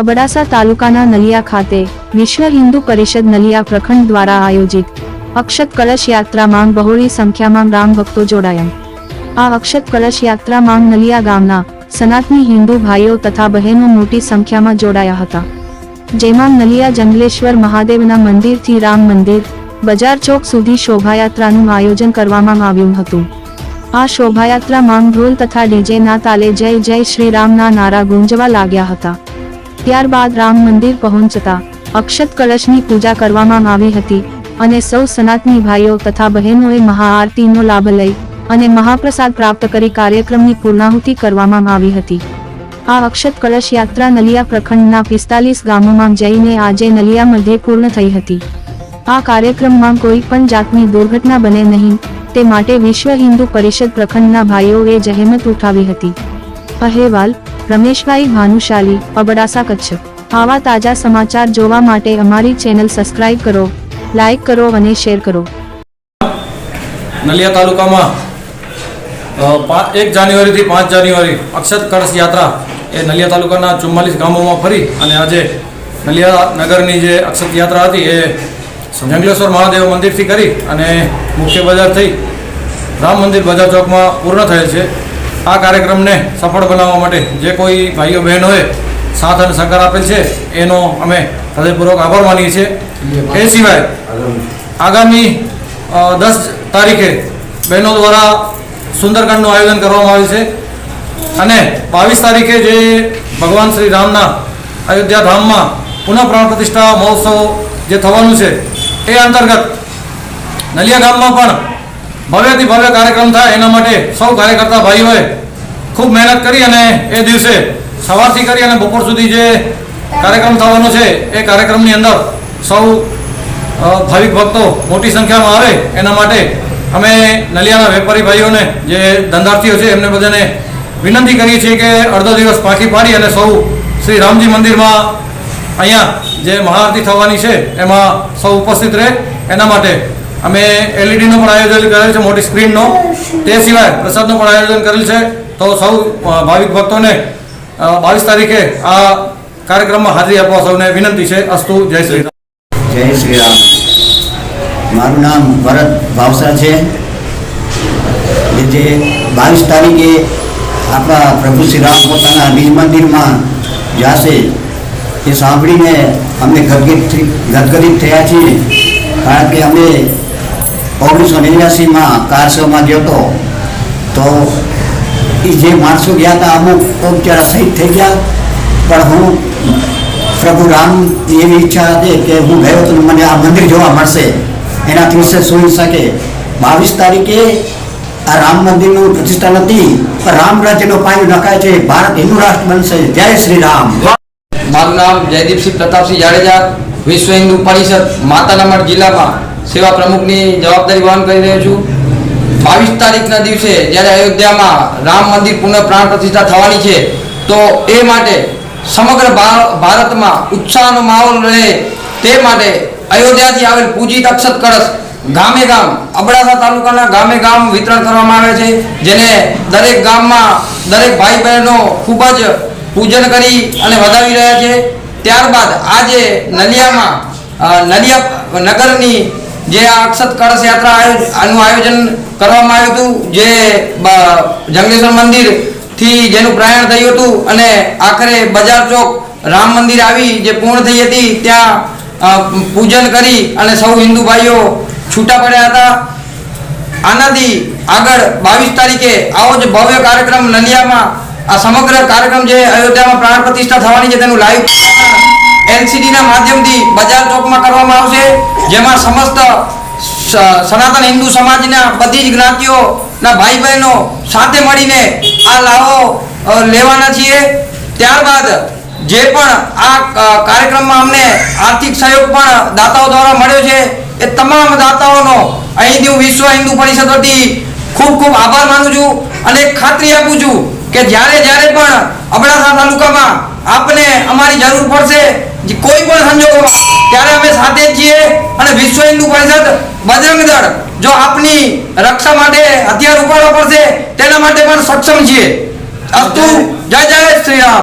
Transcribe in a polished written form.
અબડાસા તાલુકાના નલિયા ખાતે વિશ્વ હિન્દુ પરિષદ નલિયા પ્રખંડ દ્વારા આયોજિત અક્ષત કળશ યાત્રામાં બહોળી સંખ્યામાં રામ ભક્તો જોડાયા। આ અક્ષત કળશ યાત્રામાં નલિયા ગામના સનાતની હિન્દુ ભાઈઓ તથા બહેનો મોટી સંખ્યામાં જોડાયા હતા, જેમાં નલિયા જંગલેશ્વર મહાદેવના મંદિરથી રામ મંદિર બજાર ચોક સુધી શોભાયાત્રાનું આયોજન કરવામાં આવ્યું હતું। આ શોભાયાત્રામાં ઢોલ તથા ડીજેના તાલે જય જય શ્રી રામના નારા ગુંજવા લાગ્યા હતા। ત્યારબાદ રામ મંદિર પહોંચતા અક્ષત કળશની પૂજા કરવામાં આવી હતી અને સૌ સનાતની ભાઈઓ તથા બહેનોએ મહાઆરતીનો લાભ લઈ અને મહાપ્રસાદ પ્રાપ્ત કરી કાર્યક્રમની પૂર્ણાહુતિ કરવામાં આવી હતી। આ અક્ષત કળશ યાત્રા નલિયા પ્રખંડના 45 ગામોમાં જઈને આજે નલિયા મધ્યે પૂર્ણ થઈ હતી। આ કાર્યક્રમમાં કોઈ પણ જાતની દુર્ઘટના બને નહીં તે માટે વિશ્વ હિન્દુ પરિષદ પ્રખંડના ભાઈઓએ જહેમત ઉઠાવી હતી। અહેવાલ રમેશભાઈ ભાનુશાલી, અબડાસા, કચ્છ। આવા તાજા સમાચાર જોવા માટે અમારી ચેનલ સબસ્ક્રાઇબ કરો, લાઇક કરો અને શેર કરો। નલિયા તાલુકામાં 1 જાન્યુઆરીથી 5 જાન્યુઆરી અક્ષત કળશ યાત્રા એ નલિયા તાલુકાના 44 ગામોમાં ફરી અને આજે નલિયા નગરની જે અક્ષત યાત્રા હતી એ જંગલેશ્વર મહાદેવ મંદિરથી કરી અને મુખ્ય બજાર થઈ રામ મંદિર બજાર ચોકમાં પૂર્ણ થયેલ છે। આ કાર્યક્રમને સફળ બનાવવા માટે જે કોઈ ભાઈઓ બહેનોએ સાથ અને સહકાર આપેલ છે એનો અમે હૃદયપૂર્વક આભાર માનીએ છીએ। એ સિવાય આગામી 10 તારીખે બહેનો દ્વારા સુંદરકાંડનું આયોજન કરવામાં આવ્યું છે અને 22 તારીખે જે ભગવાન શ્રી રામના અયોધ્યા ધામમાં પુનઃ પ્રાણ પ્રતિષ્ઠા મહોત્સવ જે થવાનું છે એ અંતર્ગત નલિયા ગામમાં પણ ભવ્યથી ભવ્ય કાર્યક્રમ થાય એના માટે સૌ કાર્યકર્તા ભાઈઓએ ખૂબ મહેનત કરી અને એ દિવસે સવારથી કરી અને બપોર સુધી જે કાર્યક્રમ થવાનો છે એ કાર્યક્રમની અંદર સૌ ભાવિક ભક્તો મોટી સંખ્યામાં આવે એના માટે અમે નલિયાના વેપારી ભાઈઓને જે ધંધાર્થીઓ છે એમને બધાને વિનંતી કરીએ છીએ કે અડધો દિવસ પાછી પાડી અને સૌ શ્રી રામજી મંદિરમાં અહીંયા જે મહાઆરતી થવાની છે એમાં સૌ ઉપસ્થિત રહે એના માટે અમે એલઈડીનો પણ આયોજન કરેલ છે, મોટી સ્ક્રીનનો। તે સિવાય પ્રસાદનું પણ આયોજન કરેલ છે। તો સૌ ભાવિક ભક્તોને 22 તારીખે આ કાર્યક્રમમાં હાજરી આપવા સૌને વિનંતી છે। અસ્તુ, જય શ્રી રામ। જય શ્રી રામ। મારું નામ ભરત ભાવસા છે। જે 22 તારીખે આપણા પ્રભુ શ્રી રામ પોતાના નિજ મંદિરમાં જશે એ સાંભળીને અમે ગદગદિત થયા છીએ, કારણ કે અમે 1989માં કાર શોમાં ગયો હતો તો એ જે માણસો ગયા હતા અમુક બિચારા શહીદ થઈ ગયા, પણ હું પ્રભુ રામની એવી ઈચ્છા હતી કે હું ગયો તો મને આ મંદિર જોવા મળશે, એનાથી વિશે સુઈ શકે। 22 તારીખે આ રામ મંદિરનું પ્રતિષ્ઠા નથી પણ રામ રાજ્યનો પાયો નખાય છે, ભારત હિન્દુ રાષ્ટ્ર બનશે। જય શ્રી રામ। મારું નામ જયદીપસિંહ પ્રતાપસિંહ જાડેજા, વિશ્વ હિન્દુ પરિષદ માતાના મઢ જિલ્લામાં સેવા પ્રમુખની જવાબદારી વહન કરી રહ્યો છું। 22 તારીખના દિવસે જ્યારે અયોધ્યામાં રામ મંદિર પુનઃ પ્રાણ પ્રતિષ્ઠા થવાની છે તો એ માટે સમગ્ર ભારતમાં ઉત્સાહનો માહોલ રહે તે માટે અયોધ્યાથી આવેલ પૂજિત અક્ષત કળશ ગામે ગામ અબડાસા તાલુકાના ગામે ગામ વિતરણ કરવામાં આવે છે, જેને દરેક ગામમાં દરેક ભાઈ બહેનો ખૂબ જ પૂજન કરી અને વધાવી રહ્યા છે। ત્યારબાદ આજે નલિયામાં નલિયા નગરની જે આ અક્ષત કળશ યાત્રા આનું આયોજન કરવામાં આવ્યું હતું, જે જંગલેશ્વર મંદિરથી જેનું પ્રયાણ થયું હતું અને આખરે બજાર ચોક રામ મંદિર આવી જે પૂર્ણ થઈ હતી ત્યાં પૂજન કરી અને સૌ હિન્દુ ભાઈઓ છૂટા પડ્યા હતા। આનાથી આગળ 22 તારીખે આવો જ ભવ્ય કાર્યક્રમ નલિયામાં આ સમગ્ર કાર્યક્રમ જે અયોધ્યામાં પ્રાણ પ્રતિષ્ઠા થવાની છે તેનું લાઈવ એલસીડીના માધ્યમથી બજાર ચોકમાં કરવામાં આવશે, જેમાં સમસ્ત સનાતન હિન્દુ સમાજના બધી જ જ્ઞાતિઓના ભાઈ બહેનો સાથે મળીને આ લાભો લેવાના છીએ। ત્યારબાદ જે પણ આ કાર્યક્રમમાં અમને આર્થિક સહયોગ પણ દાતાઓ દ્વારા મળ્યો છે એ તમામ દાતાઓનો અહીંથી હું વિશ્વ હિન્દુ પરિષદ વતી ખૂબ ખૂબ આભાર માનું છું અને ખાતરી આપું છું કે જ્યારે પણ અબડાસા તાલુકામાં આપને અમારી જરૂર પડશે કોઈ પણ સંજોગોમાં ત્યારે અમે સાથે જ છીએ અને વિશ્વ હિન્દુ પરિષદ બજરંગ દળ જો આપની રક્ષા માટે હથિયાર ઉપાડવા પડશે તેના માટે પણ સક્ષમ છીએ। અસ્તુ, જય જય શ્રી રામ।